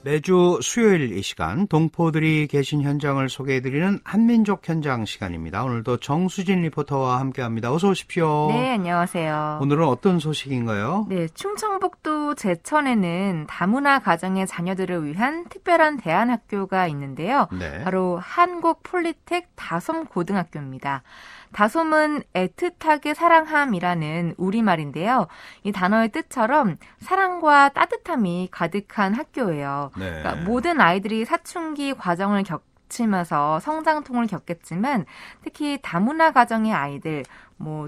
매주 수요일 이 시간 동포들이 계신 현장을 소개해드리는 한민족 현장 시간입니다. 오늘도 정수진 리포터와 함께합니다. 어서 오십시오. 네, 안녕하세요. 오늘은 어떤 소식인가요? 네, 충청북도 제천에는 다문화 가정의 자녀들을 위한 특별한 대안학교가 있는데요. 네. 바로 한국폴리텍 다솜고등학교입니다. 다솜은 애틋하게 사랑함이라는 우리말인데요. 이 단어의 뜻처럼 사랑과 따뜻함이 가득한 학교예요. 네. 그러니까 모든 아이들이 사춘기 과정을 거치면서 성장통을 겪겠지만 특히 다문화 가정의 아이들,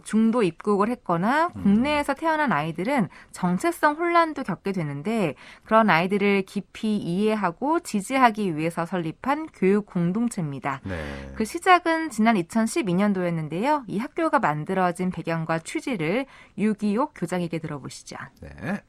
중도 입국을 했거나 국내에서 태어난 아이들은 정체성 혼란도 겪게 되는데 그런 아이들을 깊이 이해하고 지지하기 위해서 설립한 교육 공동체입니다. 네. 그 시작은 지난 2012년도였는데요. 이 학교가 만들어진 배경과 취지를 유기옥 교장에게 들어보시죠. 네.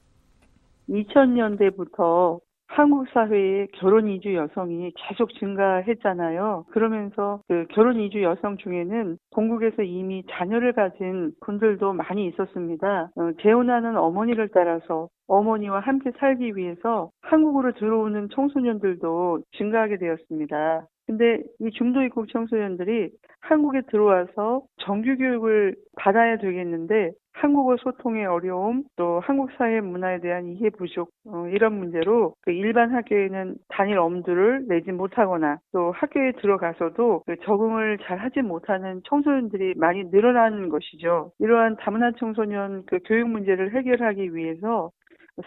2000년대부터 한국 사회에 결혼 이주 여성이 계속 증가했잖아요. 그러면서 그 결혼 이주 여성 중에는 본국에서 이미 자녀를 가진 분들도 많이 있었습니다. 재혼하는 어머니를 따라서 어머니와 함께 살기 위해서 한국으로 들어오는 청소년들도 증가하게 되었습니다. 근데 이 중도 입국 청소년들이 한국에 들어와서 정규 교육을 받아야 되겠는데 한국어 소통의 어려움, 또 한국 사회 문화에 대한 이해 부족, 이런 문제로 그 일반 학교에는 단일 엄두를 내지 못하거나 또 학교에 들어가서도 그 적응을 잘 하지 못하는 청소년들이 많이 늘어나는 것이죠. 이러한 다문화 청소년 그 교육 문제를 해결하기 위해서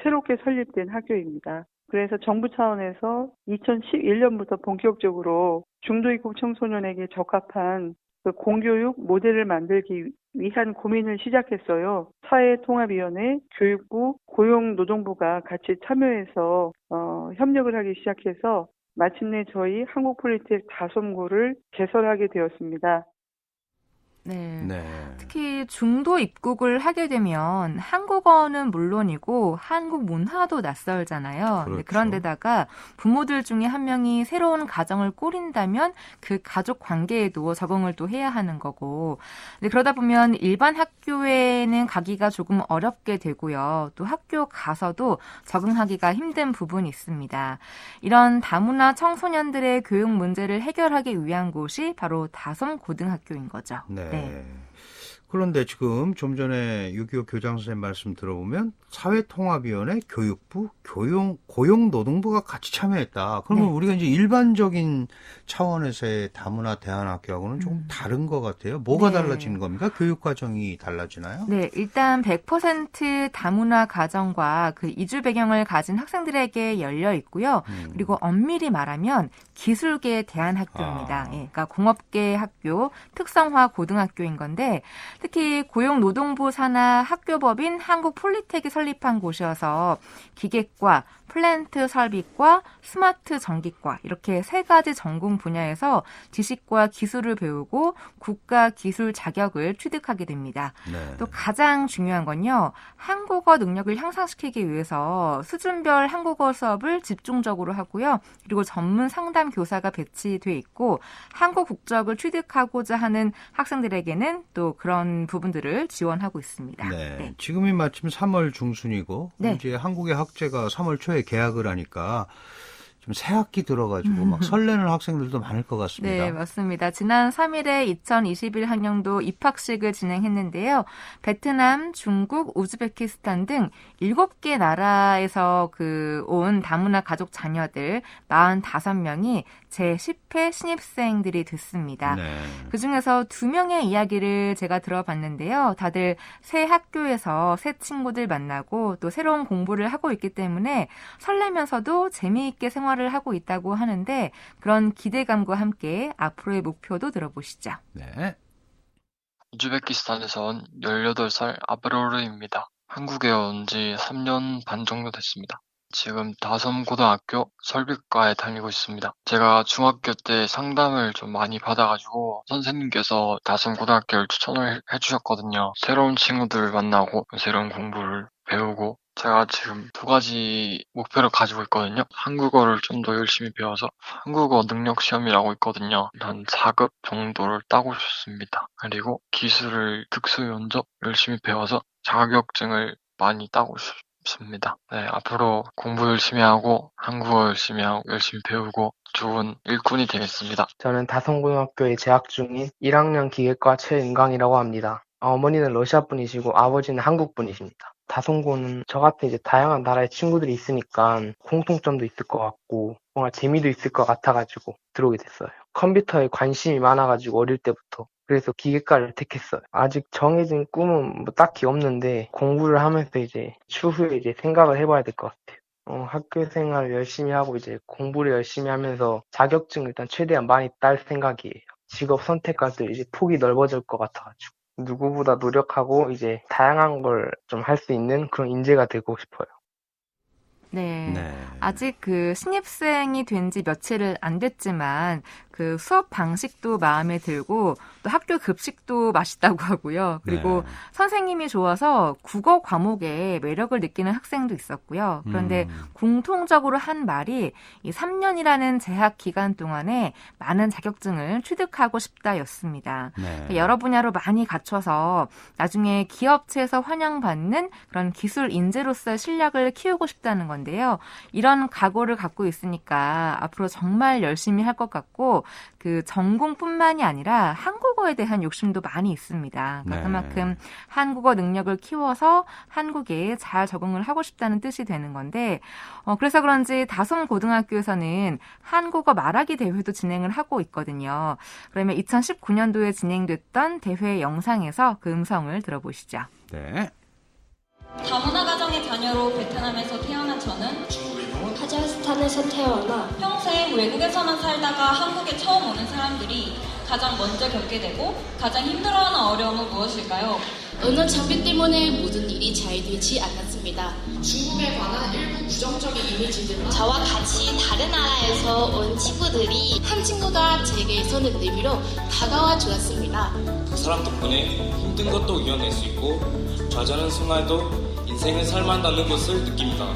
새롭게 설립된 학교입니다. 그래서 정부 차원에서 2011년부터 본격적으로 중도 입국 청소년에게 적합한 그 공교육 모델을 만들기 위한 고민을 시작했어요. 사회통합위원회, 교육부, 고용노동부가 같이 참여해서 협력을 하기 시작해서 마침내 저희 한국폴리텍 다솜고를 개설하게 되었습니다. 네. 네. 특히 중도 입국을 하게 되면 한국어는 물론이고 한국 문화도 낯설잖아요. 그렇죠. 그런데다가 부모들 중에 한 명이 새로운 가정을 꾸린다면 그 가족 관계에도 적응을 또 해야 하는 거고. 그러다 보면 일반 학교에는 가기가 조금 어렵게 되고요. 또 학교 가서도 적응하기가 힘든 부분이 있습니다. 이런 다문화 청소년들의 교육 문제를 해결하기 위한 곳이 바로 다솜고등학교인 거죠. 네. 그런데 지금 좀 전에 6.25 교장 선생님 말씀 들어보면 사회통합위원회, 교육부, 고용노동부가 같이 참여했다. 그러면 네. 우리가 이제 일반적인 차원에서의 다문화 대안학교하고는 조금 다른 것 같아요. 뭐가 네. 달라진 겁니까? 교육 과정이 달라지나요? 네, 일단 100% 다문화 가정과 그 이주 배경을 가진 학생들에게 열려 있고요. 그리고 엄밀히 말하면 기술계 대안학교입니다. 예, 그러니까 공업계 학교, 특성화 고등학교인 건데 특히 고용노동부 산하 학교법인 한국폴리텍이 설립한 곳이어서 기계과, 플랜트 설비과, 스마트 전기과 이렇게 세 가지 전공 분야에서 지식과 기술을 배우고 국가 기술 자격을 취득하게 됩니다. 네. 또 가장 중요한 건요. 한국어 능력을 향상시키기 위해서 수준별 한국어 수업을 집중적으로 하고요. 그리고 전문 상담 교사가 배치돼 있고 한국 국적을 취득하고자 하는 학생들에게는 또 그런 부분들을 지원하고 있습니다. 네. 네. 지금이 마침 3월 중순이고 네. 이제 한국의 학제가 3월 초에 개학을 하니까 좀 새 학기 들어가지고 막 설레는 학생들도 많을 것 같습니다. 네, 맞습니다. 지난 3일에 2021 학년도 입학식을 진행했는데요. 베트남, 중국, 우즈베키스탄 등 7개 나라에서 온 다문화 가족 자녀들 45명이 제10회 신입생들이 됐습니다. 네. 그중에서 2명의 이야기를 제가 들어봤는데요. 다들 새 학교에서 새 친구들 만나고 또 새로운 공부를 하고 있기 때문에 설레면서도 재미있게 생활을 하고 있다고 하는데 그런 기대감과 함께 앞으로의 목표도 들어보시죠. 네. 우즈베키스탄에서 온 18살 아브로르입니다. 한국에 온 지 3년 반 정도 됐습니다. 지금 다솜고등학교 설비과에 다니고 있습니다. 제가 중학교 때 상담을 좀 많이 받아가지고 선생님께서 다솜고등학교를 추천을 해주셨거든요. 새로운 친구들 만나고 새로운 공부를 배우고 제가 지금 2가지 목표를 가지고 있거든요. 한국어를 좀 더 열심히 배워서 한국어 능력 시험이라고 있거든요. 한 4급 정도를 따고 싶습니다. 그리고 기술을 특수 면접 열심히 배워서 자격증을 많이 따고 싶습니다. 네, 앞으로 공부 열심히 하고 한국어 열심히 하고 열심히 배우고 좋은 일꾼이 되겠습니다. 저는 다성고등학교에 재학 중인 1학년 기계과 최은강이라고 합니다. 어머니는 러시아 분이시고 아버지는 한국 분이십니다. 다성고는 저 같은 이제 다양한 나라의 친구들이 있으니까 공통점도 있을 것 같고 뭔가 재미도 있을 것 같아가지고 들어오게 됐어요. 컴퓨터에 관심이 많아가지고 어릴 때부터 그래서 기계과를 택했어요. 아직 정해진 꿈은 뭐 딱히 없는데 공부를 하면서 이제 추후에 이제 생각을 해봐야 될 것 같아요. 학교 생활 열심히 하고 이제 공부를 열심히 하면서 자격증 일단 최대한 많이 딸 생각이에요. 직업 선택할 때 이제 폭이 넓어질 것 같아가지고 누구보다 노력하고 이제 다양한 걸 좀 할 수 있는 그런 인재가 되고 싶어요. 네. 네. 아직 그 신입생이 된 지 며칠을 안 됐지만 그 수업 방식도 마음에 들고 또 학교 급식도 맛있다고 하고요. 그리고 네. 선생님이 좋아서 국어 과목에 매력을 느끼는 학생도 있었고요. 그런데 공통적으로 한 말이 이 3년이라는 재학 기간 동안에 많은 자격증을 취득하고 싶다였습니다. 네. 여러 분야로 많이 갖춰서 나중에 기업체에서 환영받는 그런 기술 인재로서의 실력을 키우고 싶다는 건데요. 이런 각오를 갖고 있으니까 앞으로 정말 열심히 할 것 같고 그 전공뿐만이 아니라 한국어에 대한 욕심도 많이 있습니다. 그러니까 네. 그만큼 한국어 능력을 키워서 한국에 잘 적응을 하고 싶다는 뜻이 되는 건데 그래서 그런지 다솜고등학교에서는 한국어 말하기 대회도 진행을 하고 있거든요. 그러면 2019년도에 진행됐던 대회 영상에서 그 음성을 들어보시죠. 네. 다문화 가정의 자녀로 베트남에서 태어난 저는 카자흐스탄에서 태어나 평생 외국에서만 살다가 한국에 처음 오는 사람들이 가장 먼저 겪게 되고 가장 힘들어하는 어려움은 무엇일까요? 언어 장벽 때문에 모든 일이 잘 되지 않았습니다. 중국에 관한 일부 부정적인 이미지들과 저와 같이 다른 나라에서 온 친구들이 한 친구가 제게 손을 내밀어 다가와 주었습니다. 그 사람 덕분에 힘든 것도 이겨낼 수 있고 좌절한 순간에도 인생을 살만다는 것을 느낍니다.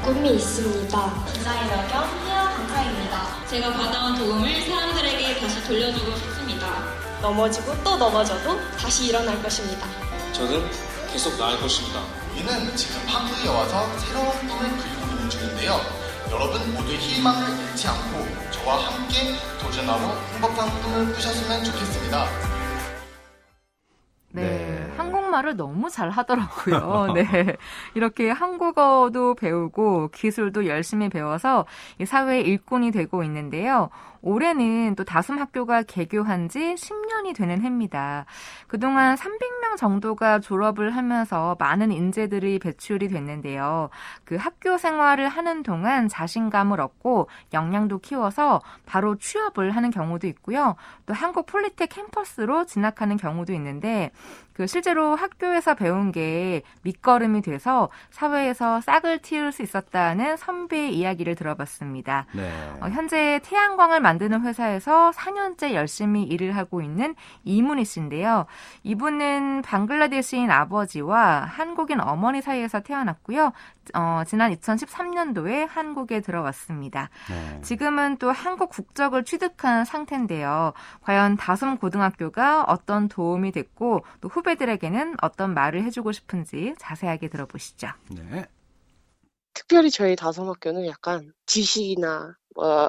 꿈이 있습니다. 디자이너 겸 헤어 강사입니다. 제가 받아온 도움을 사람들에게 다시 돌려주고 싶습니다. 넘어지고 또 넘어져도 다시 일어날 것입니다. 저는 계속 나을 것입니다. 우리는 지금 한국에 와서 새로운 꿈을 그리고 있는 중인데요. 여러분 모두 희망을 잃지 않고 저와 함께 도전하고 행복한 꿈을 꾸셨으면 좋겠습니다. 네, 한국말을 너무 잘 하더라고요. 네. 이렇게 한국어도 배우고 기술도 열심히 배워서 이 사회의 일꾼이 되고 있는데요. 올해는 또 다솜학교가 개교한 지 10년이 되는 해입니다. 그동안 300명 정도가 졸업을 하면서 많은 인재들이 배출이 됐는데요. 그 학교 생활을 하는 동안 자신감을 얻고 역량도 키워서 바로 취업을 하는 경우도 있고요. 또 한국 폴리텍 캠퍼스로 진학하는 경우도 있는데 그 실제로 학교에서 배운 게 밑거름이 돼서 사회에서 싹을 틔울 수 있었다는 선배의 이야기를 들어봤습니다. 네. 현재 태양광을 만드는 회사에서 4년째 열심히 일을 하고 있는 이문희 씨인데요. 이분은 방글라데시인 아버지와 한국인 어머니 사이에서 태어났고요. 지난 2013년도에 한국에 들어왔습니다. 네. 지금은 또 한국 국적을 취득한 상태인데요. 과연 다솜고등학교가 어떤 도움이 됐고 또 후배들에게는 어떤 말을 해주고 싶은지 자세하게 들어보시죠. 네. 특별히 저희 다솜학교는 약간 지식이나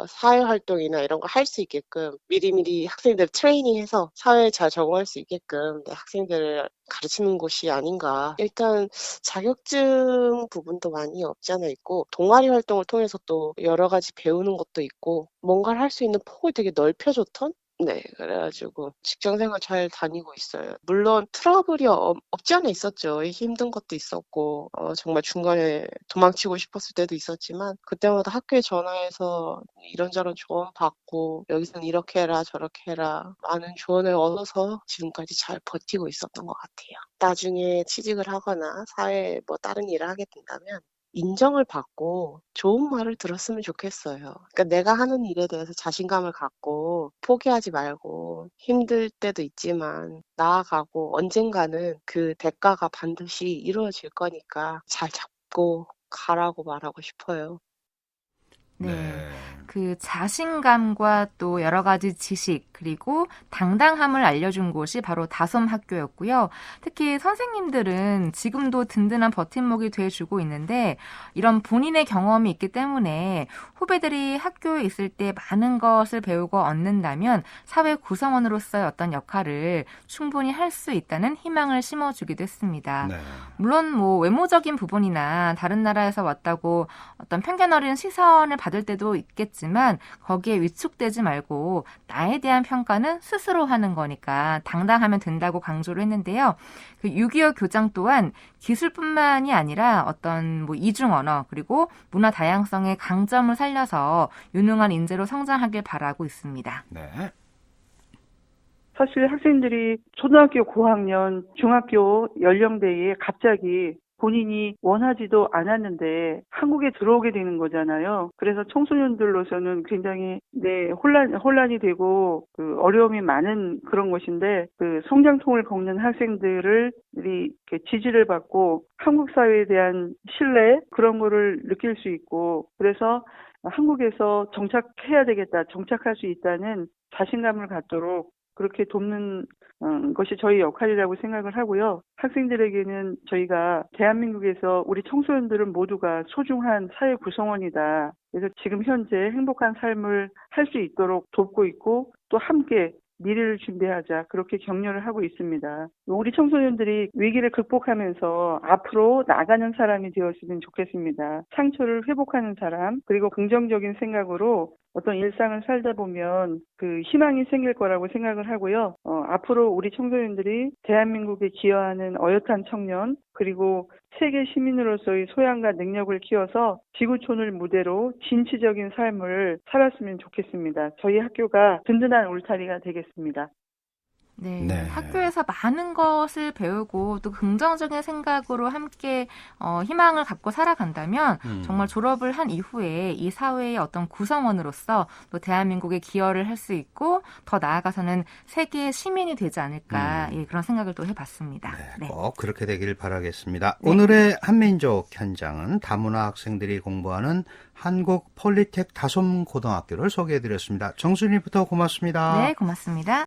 사회활동이나 이런 거 할 수 있게끔 미리미리 학생들 트레이닝해서 사회에 잘 적응할 수 있게끔 학생들을 가르치는 곳이 아닌가. 일단 자격증 부분도 많이 없지 않아 있고 동아리 활동을 통해서 또 여러 가지 배우는 것도 있고 뭔가를 할 수 있는 폭을 되게 넓혀줬던? 네, 그래가지고 직장생활 잘 다니고 있어요. 물론 트러블이 없지 않아 있었죠. 힘든 것도 있었고 정말 중간에 도망치고 싶었을 때도 있었지만 그때마다 학교에 전화해서 이런저런 조언 받고 여기서는 이렇게 해라 저렇게 해라 많은 조언을 얻어서 지금까지 잘 버티고 있었던 것 같아요. 나중에 취직을 하거나 사회에 뭐 다른 일을 하게 된다면 인정을 받고 좋은 말을 들었으면 좋겠어요. 그러니까 내가 하는 일에 대해서 자신감을 갖고 포기하지 말고 힘들 때도 있지만 나아가고 언젠가는 그 대가가 반드시 이루어질 거니까 잘 잡고 가라고 말하고 싶어요. 네. 그 자신감과 또 여러 가지 지식 그리고 당당함을 알려준 곳이 바로 다솜 학교였고요. 특히 선생님들은 지금도 든든한 버팀목이 돼주고 있는데 이런 본인의 경험이 있기 때문에 후배들이 학교에 있을 때 많은 것을 배우고 얻는다면 사회 구성원으로서의 어떤 역할을 충분히 할 수 있다는 희망을 심어주기도 했습니다. 네. 물론 뭐 외모적인 부분이나 다른 나라에서 왔다고 어떤 편견 어린 시선을 받을 때도 있겠지만 거기에 위축되지 말고 나에 대한 평가는 스스로 하는 거니까 당당하면 된다고 강조를 했는데요. 그 6.25 교장 또한 기술뿐만이 아니라 어떤 뭐 이중 언어 그리고 문화 다양성의 강점을 살려서 유능한 인재로 성장하길 바라고 있습니다. 네. 사실 학생들이 초등학교 고학년, 중학교 연령대에 갑자기 본인이 원하지도 않았는데 한국에 들어오게 되는 거잖아요. 그래서 청소년들로서는 굉장히 혼란이 되고 그 어려움이 많은 그런 것인데 그 성장통을 겪는 학생들이 이렇게 지지를 받고 한국 사회에 대한 신뢰 그런 거를 느낄 수 있고 그래서 한국에서 정착해야 되겠다, 정착할 수 있다는 자신감을 갖도록 그렇게 돕는 것이 저희 역할이라고 생각을 하고요. 학생들에게는 저희가 대한민국에서 우리 청소년들은 모두가 소중한 사회 구성원이다. 그래서 지금 현재 행복한 삶을 할 수 있도록 돕고 있고 또 함께 미래를 준비하자 그렇게 격려를 하고 있습니다. 우리 청소년들이 위기를 극복하면서 앞으로 나가는 사람이 되었으면 좋겠습니다. 상처를 회복하는 사람 그리고 긍정적인 생각으로 어떤 일상을 살다 보면 그 희망이 생길 거라고 생각을 하고요. 앞으로 우리 청소년들이 대한민국에 기여하는 어엿한 청년 그리고 세계 시민으로서의 소양과 능력을 키워서 지구촌을 무대로 진취적인 삶을 살았으면 좋겠습니다. 저희 학교가 든든한 울타리가 되겠습니다. 네, 네. 학교에서 많은 것을 배우고 또 긍정적인 생각으로 함께 희망을 갖고 살아간다면 정말 졸업을 한 이후에 이 사회의 어떤 구성원으로서 또 대한민국에 기여를 할 수 있고 더 나아가서는 세계의 시민이 되지 않을까 예, 그런 생각을 또 해봤습니다. 네, 꼭 그렇게 되길 바라겠습니다. 네. 오늘의 한민족 현장은 다문화 학생들이 공부하는 한국 폴리텍 다솜고등학교를 소개해드렸습니다. 정순이부터 고맙습니다. 네, 고맙습니다.